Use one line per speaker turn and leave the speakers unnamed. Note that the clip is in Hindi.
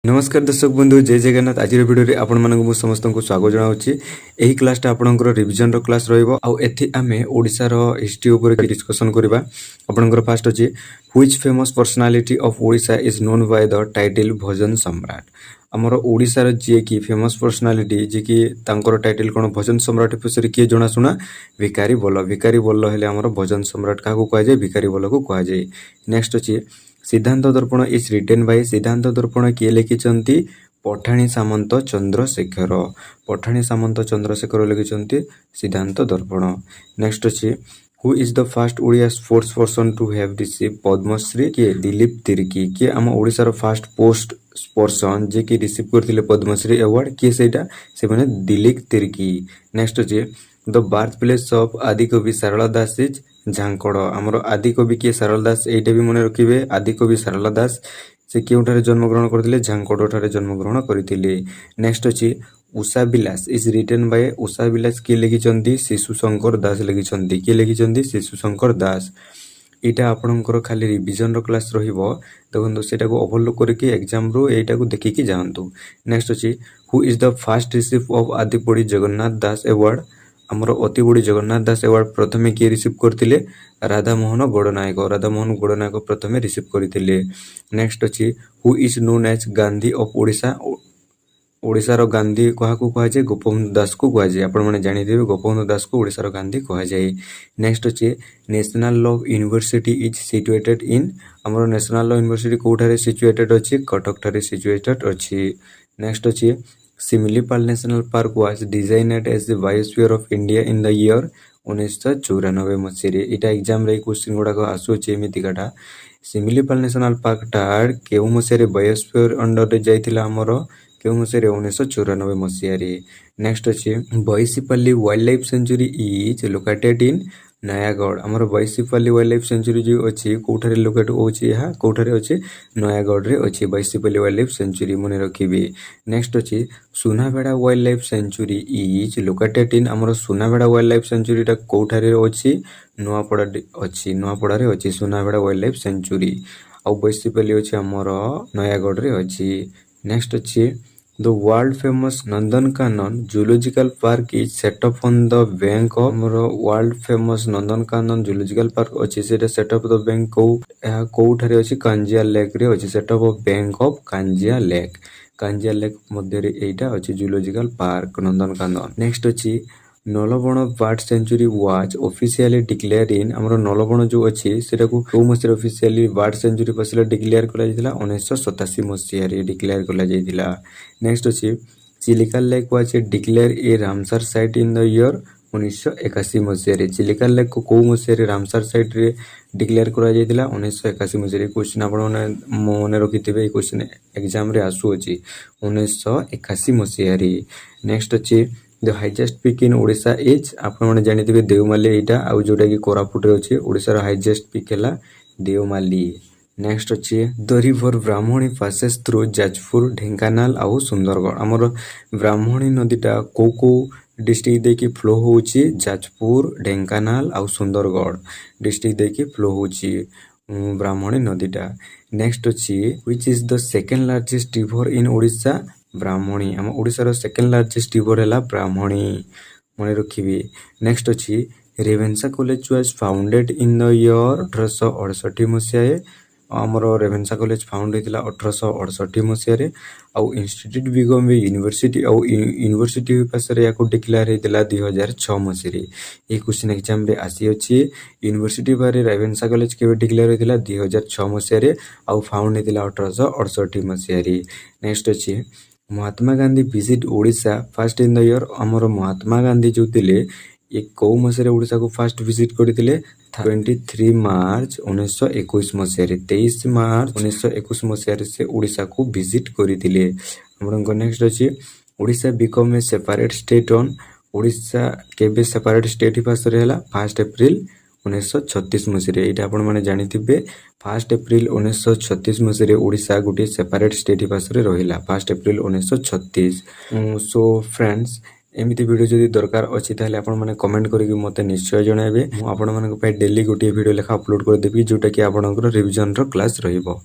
नमस्कार दर्शक बंधु जय जगन्नाथ। आज भिडियो आपण मानक समस्त को स्वागत जनाऊँगी। यही क्लासटा आपणकर रिविजन क्लास रहिबो। आउ एथि आमे ओडिसा रो हिस्ट्री ऊपर डिस्कशन करबा। आपणकर फास्ट अछि which famous personality of Odisha is known by the title भजन सम्राट। हमर ओडिसा रो जे की फेमस पर्सनालिटी जे की तांकर टाइटल कोन भजन सम्राट विषय के जणा सुना भिखारी बल्ल। भिखारी बल्ल हेले हमर भजन सम्राट का को कहा जाय भिखारी बल्ल को कहा जाय। नेक्स्ट अछि सिद्धांत दर्पण इज रिटेन बाय सिद्धांत दर्पण किए लिखिछंती पठाणी सामंत चंद्रशेखर। पठाणी सामंत चंद्रशेखर लिखिछंती सिद्धांत दर्पण। नेक्स्ट अछि who is the first Odia sports person to have receive Padmashri के दिलीप तिर्की के हम ओडिसा रो फर्स्ट पोस्ट पर्सन जे कि रिसीव करथिले पद्मश्री अवार्ड के सेटा से माने दिलीप तिर्की। नेक्स्ट अछि the birth place of Adikavi Sarala Das is झांकड़। आमर आदिकवि किए सारला दास एटा भी मन रखिबे। आदिकवि सारला दास से केउठारे जन्मग्रहण करथिले झांकड़ ठारे जन्मग्रहण करथिले। नेक्स्ट अछि उषा विलास इज रिटेन बाय उषा विलास के लिखिछंती शिशु शंकर दास लिखिछंती के लिखिछंती शिशु शंकर दास। एटा आपनकर खाली रिवीजन रो क्लास रहिबो देखंतु सेटा को ओवरलुक करके एग्जाम रो एटा को देखि कि जानतु। नेक्स्ट अछि who is the first receive of आदिपुरी जगन्नाथ दास अवार्ड। हमर अतिबुड़ी जगन्नाथ दास अवार्ड प्रथमे किए रिसीव करथिले राधा मोहन गौड़नायक। राधा मोहन गौड़नायक प्रथमे रिसीव करथिले। नेक्स्ट अछि who is known as Gandhi of Odisha. Odisha रो गांधी कहा को कहा जाय गोपबंधु दास को कहा जाय। आपण माने जानि देबे गोपबंधु दास को ओडिसा रो गांधी कहा जाय। नेक्स्ट अछि national law university is situated in. हमर नेशनल लॉ यूनिवर्सिटी कोठारे सिचुएटेड अछि कटक ठारे सिचुएटेड अछि। नेक्स्ट अछि Similipal national park was designated as the biosphere of India in the year 1994 मसीह। एटा एग्जाम रे क्वेश्चन गुडा को आसु छै एमितिकाटा सिमलीपाल नेशनल पार्क टा केउ मसीह रे बायोस्फीयर अंडर रे जाइथिला हमर केउ मसीह रे 1994 मसीह रे। नेक्स्ट अछि Baisipalli wildlife sanctuary is located in Nayagarh. हमर बयसीपल्ली वाइल्ड लाइफ सेंचुरी जो अछि कोठारे लोकेट होछि यहा कोठारे अछि नयागढ़ रे अछि बयसीपल्ली वाइल्ड लाइफ सेंचुरी मने रखिबे। नेक्स्ट अछि Sunabeda wild life sanctuary is located इन। हमर सुनाबेड़ा वाइल्ड लाइफ सेंचुरी टा कोठारे अछि नुआपड़ा रे अछि सुनाबेड़ा वाइल्ड लाइफ सेंचुरी। आ बयसीपल्ली अछि हमर नयागढ़ रे अछि। नेक्स्ट अछि The world famous Nandankanan zoological park is set up on the bank of हमरो world famous Nandankanan zoological park अछि सेटा set up the bank को ठारे अछि कांजिया लेक रे अछि set up of bank of Kanjia lake. Kanjia lake मध्य रे एटा अछि zoological park नंदनकानन। नेक्स्ट अछि Nalaban bird sanctuary was officially declare in. हमरो नलबण जो अछि सेटा को मसिर ऑफिशियली बर्ड सेंचुरी पसले डिक्लेयर कला जायतिला 1987 मसिया रे डिक्लेयर कला जायतिला। नेक्स्ट अछि Chilika lake was declare A Ramsar site in the year 1981 मसिया रे। चिलिका लेक को मसिया रे रामसर साइट रे डिक्लेयर करा जायतिला 1981 मसिया रे। क्वेश्चन आपण मने रखिथिबे क्वेश्चन एग्जाम रे आसु अछि 1981 मसिया रे। नेक्स्ट अछि the highest peak in Odisha is आपण माने जानिथिबे देवमाली एटा आ जोटा कि कोरापुट रे अछि ओडिसा रो हाईएस्ट पीक हैला देवमाली। नेक्स्ट अछि the river Brahmani passes through Jajpur Dhenkanal आ सुंदरगढ़। हमर ब्राह्मणी नदीटा को डिस्ट्रिक्ट दे की फ्लो होची जाजपुर ढेंकानाल आ सुंदरगढ़ डिस्ट्रिक्ट दे की फ्लो होची ब्राह्मणी नदीटा। नेक्स्ट अछि which is the second largest river in Odisha Brahmani. हम ओडिसा रो सेकंड लार्जेस्ट रिवर हैला ब्राह्मणी मने रखिबे। नेक्स्ट अछि Ravenshaw college was founded in the year 1868 मसिया। हमर रेवेन्सा कॉलेज फाउंड होइतिला 1868 मसिया रे। आ इंस्टीट्यूट बिगम यूनिवर्सिटी आ यूनिवर्सिटी पासरे याको डिक्लेयर होइतिला 2006 मसिया रे। ए क्वेश्चन एग्जाम रे आसी अछि यूनिवर्सिटी बारे रेवेन्सा कॉलेज केबे डिक्लेयर होइतिला 2006 मसिया रे आ फाउंड होइतिला 1868 मसिया रे। नेक्स्ट अछि Mahatma Gandhi visit Odisha first in the year. हमर महात्मा गांधी जो थिले एक को मसिया ओडिसा को फर्स्ट विजिट करथिले 23 मार्च 1921 मसिया रे। 23 मार्च 1921 मसिया रे से ओडिसा को विजिट करथिले। हमरको नेक्स्ट अछि Odisha become a separate state on. Odisha केबे सेपरेट स्टेट पासरे हैला 1 अप्रैल 1936 मसिया रे। एटा आपण माने जानिथिबे 1 अप्रैल 1936 मसिया रे ओडिसा गुटे सेपरेट स्टेट पासरे रहिला 1 अप्रैल 1936। सो फ्रेंड्स एमिति वीडियो जदि दरकार अछि ताले आपण माने कमेंट करिकि मते निश्चय जणाइबे। मु आपण मानक पय डेली गोटे वीडियो लेखा अपलोड कर देबी जोटा कि आपनकर रिवीजन रो क्लास रहिबो।